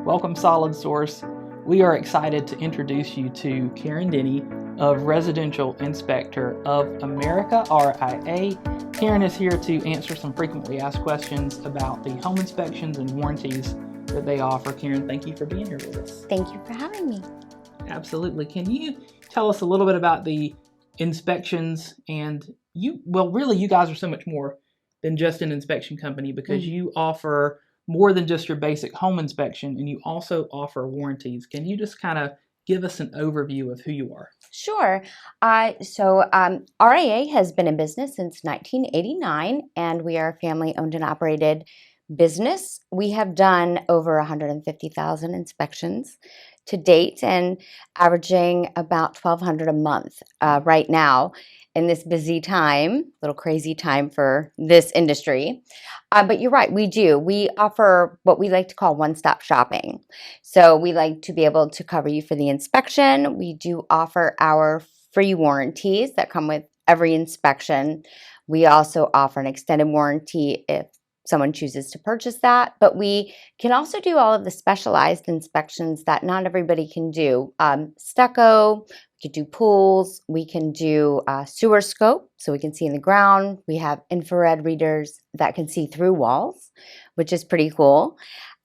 Welcome, Solid Source. We are excited to introduce you to Karen Denny of Residential Inspector of America, RIA. Karen is here to answer some frequently asked questions about the home inspections and warranties that they offer. Karen, thank you for being here with us. Thank you for having me. Absolutely. Can you tell us a little bit about the inspections? And you guys are so much more than just an inspection company, because you offer more than just your basic home inspection, and you also offer warranties. Can you just kind of give us an overview of who you are? Sure. RIA has been in business since 1989, and we are a family-owned and operated business. We have done over 150,000 inspections to date and averaging about 1,200 a month right now in this busy time, little crazy time for this industry. But you're right, we do. We offer what we like to call one-stop shopping. So we like to be able to cover you for the inspection. We do offer our free warranties that come with every inspection. We also offer an extended warranty if someone chooses to purchase that, but we can also do all of the specialized inspections that not everybody can do. Stucco, we can do pools, we can do sewer scope, so we can see in the ground. We have infrared readers that can see through walls, which is pretty cool.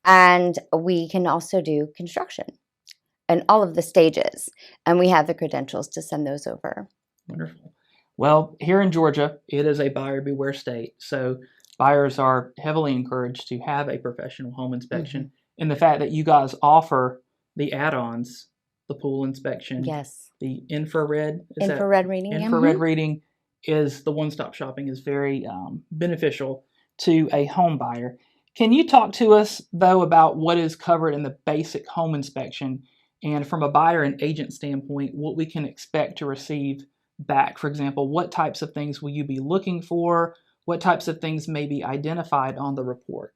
And we can also do construction and all of the stages. And we have the credentials to send those over. Wonderful. Well, here in Georgia, it is a buyer beware state. So buyers are heavily encouraged to have a professional home inspection. And the fact that you guys offer the add-ons, the pool inspection, yes, the infrared reading is the one-stop shopping is very beneficial to a home buyer. Can you talk to us, though, about what is covered in the basic home inspection, and from a buyer and agent standpoint, what we can expect to receive back? For example, what types of things will you be looking for? What types of things may be identified on the report?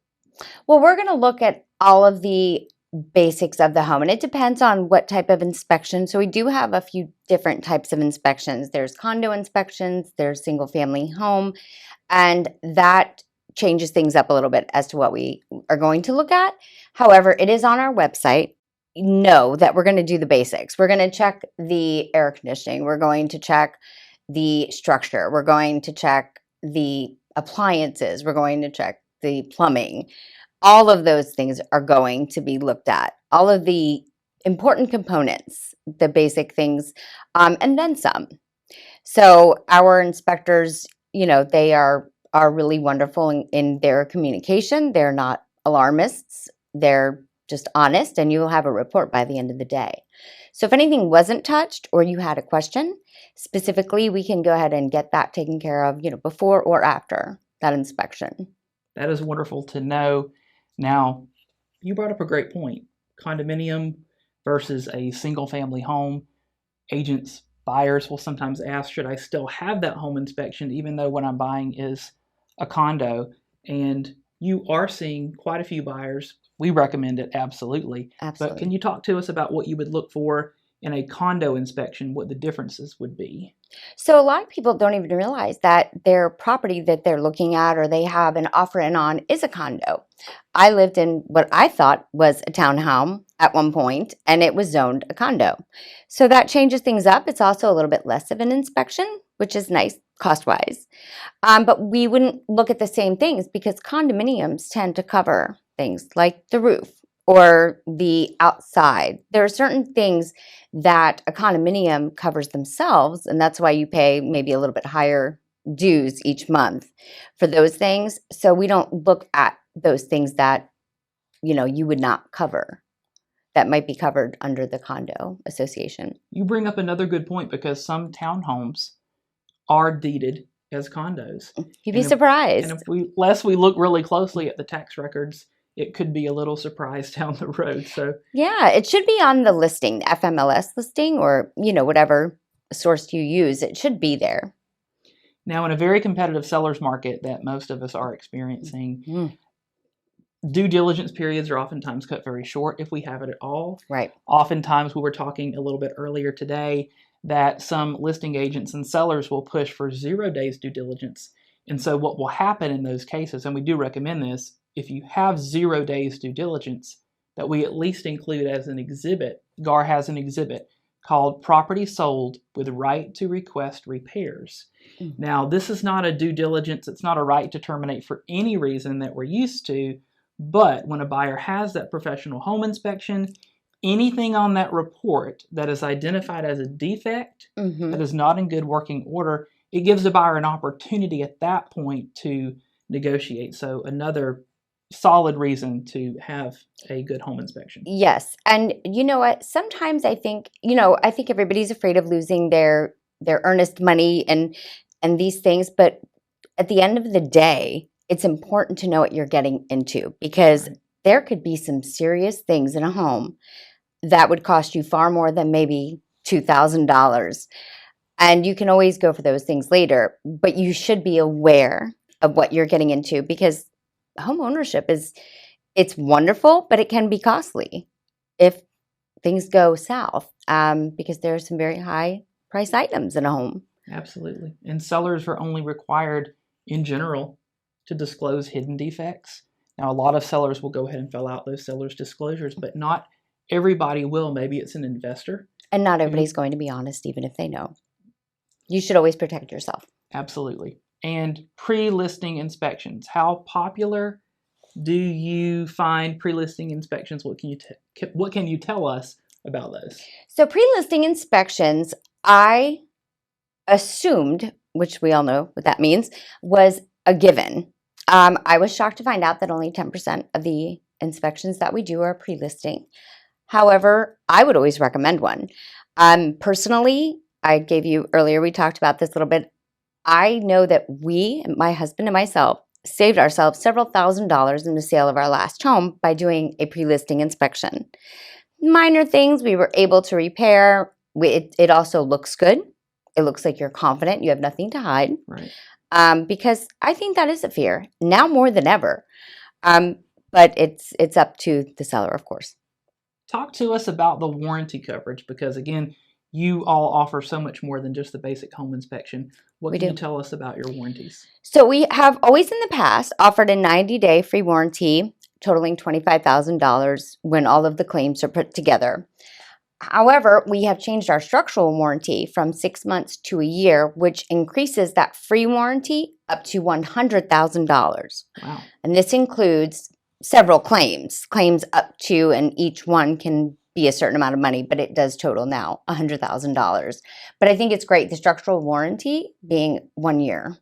Well, we're going to look at all of the basics of the home, and it depends on what type of inspection. So we do have a few different types of inspections. There's condo inspections, there's single family home, and that changes things up a little bit as to what we are going to look at. However, it is on our website. Know that we're going to do the basics. We're going to check the air conditioning. We're going to check the structure. We're going to check the appliances. We're going to check the plumbing. All of those things are going to be looked at. All of the important components, the basic things, and then some. So our inspectors, they are really wonderful in their communication. They're not alarmists. They're just honest, and you will have a report by the end of the day. So if anything wasn't touched or you had a question specifically, we can go ahead and get that taken care of, before or after that inspection. That is wonderful to know. Now, you brought up a great point. Condominium versus a single family home. Buyers will sometimes ask, should I still have that home inspection even though what I'm buying is a condo? And you are seeing quite a few buyers. We recommend it, absolutely. But can you talk to us about what you would look for in a condo inspection, what the differences would be? So a lot of people don't even realize that their property that they're looking at or they have an offer in on is a condo. I lived in what I thought was a townhome at one point, and it was zoned a condo. So that changes things up. It's also a little bit less of an inspection, which is nice cost-wise. But we wouldn't look at the same things because condominiums tend to cover things like the roof or the outside. There are certain things that a condominium covers themselves, and that's why you pay maybe a little bit higher dues each month for those things. So we don't look at those things that, you would not cover, that might be covered under the condo association. You bring up another good point, because some townhomes are deeded as condos. You'd be surprised. And unless we look really closely at the tax records, it could be a little surprise down the road. So yeah, it should be on the listing, the FMLS listing, or whatever source you use. It should be there. Now, in a very competitive seller's market that most of us are experiencing, due diligence periods are oftentimes cut very short if we have it at all. Right. Oftentimes, we were talking a little bit earlier today that some listing agents and sellers will push for 0 days due diligence. And so what will happen in those cases, and we do recommend this, if you have 0 days due diligence, that we at least include as an exhibit. GAR has an exhibit called Property Sold with Right to Request Repairs. Now, this is not a due diligence. It's not a right to terminate for any reason that we're used to. But when a buyer has that professional home inspection, anything on that report that is identified as a defect that is not in good working order, it gives the buyer an opportunity at that point to negotiate. So another solid reason to have a good home inspection. Yes. And you know what? Sometimes I think everybody's afraid of losing their earnest money and these things, but at the end of the day, it's important to know what you're getting into, because there could be some serious things in a home that would cost you far more than maybe $2,000. And you can always go for those things later, but you should be aware of what you're getting into, because home ownership it's wonderful, but it can be costly if things go south, because there are some very high price items in a home. Absolutely. And sellers are only required in general to disclose hidden defects. Now, a lot of sellers will go ahead and fill out those sellers' disclosures, but not everybody will. Maybe it's an investor. And not everybody's going to be honest, even if they know. You should always protect yourself. Absolutely. And pre-listing inspections. How popular do you find pre-listing inspections? What can you tell us about those? So pre-listing inspections, I assumed, which we all know what that means, was a given. I was shocked to find out that only 10% of the inspections that we do are pre-listing. However, I would always recommend one. Personally, I gave you earlier, we talked about this a little bit. I know that we, my husband and myself, saved ourselves several $1,000s in the sale of our last home by doing a pre-listing inspection. Minor things we were able to repair. It also looks good. It looks like you're confident. You have nothing to hide. Right. Because I think that is a fear now more than ever. But it's up to the seller, of course. Talk to us about the warranty coverage, because again, you all offer so much more than just the basic home inspection. What can you tell us about your warranties? So we have always in the past offered a 90-day free warranty totaling $25,000 when all of the claims are put together. However, we have changed our structural warranty from 6 months to a year, which increases that free warranty up to $100,000. Wow. And this includes several claims up to, and each one can be a certain amount of money, but it does total now $100,000. But I think it's great, the structural warranty being 1 year,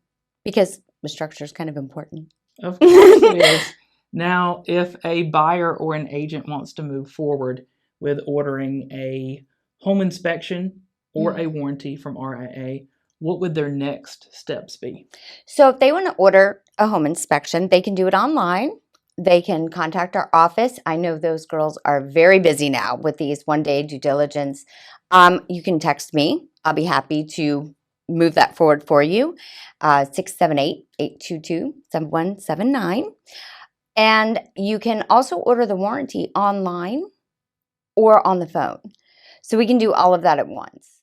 because the structure is kind of important. Of course it is. Now, if a buyer or an agent wants to move forward with ordering a home inspection or a warranty from RIA, what would their next steps be? So if they want to order a home inspection, they can do it online. They can contact our office. I know those girls are very busy now with these one-day due diligence. You can text me. I'll be happy to move that forward for you. 678-822-7179. And you can also order the warranty online or on the phone. So we can do all of that at once.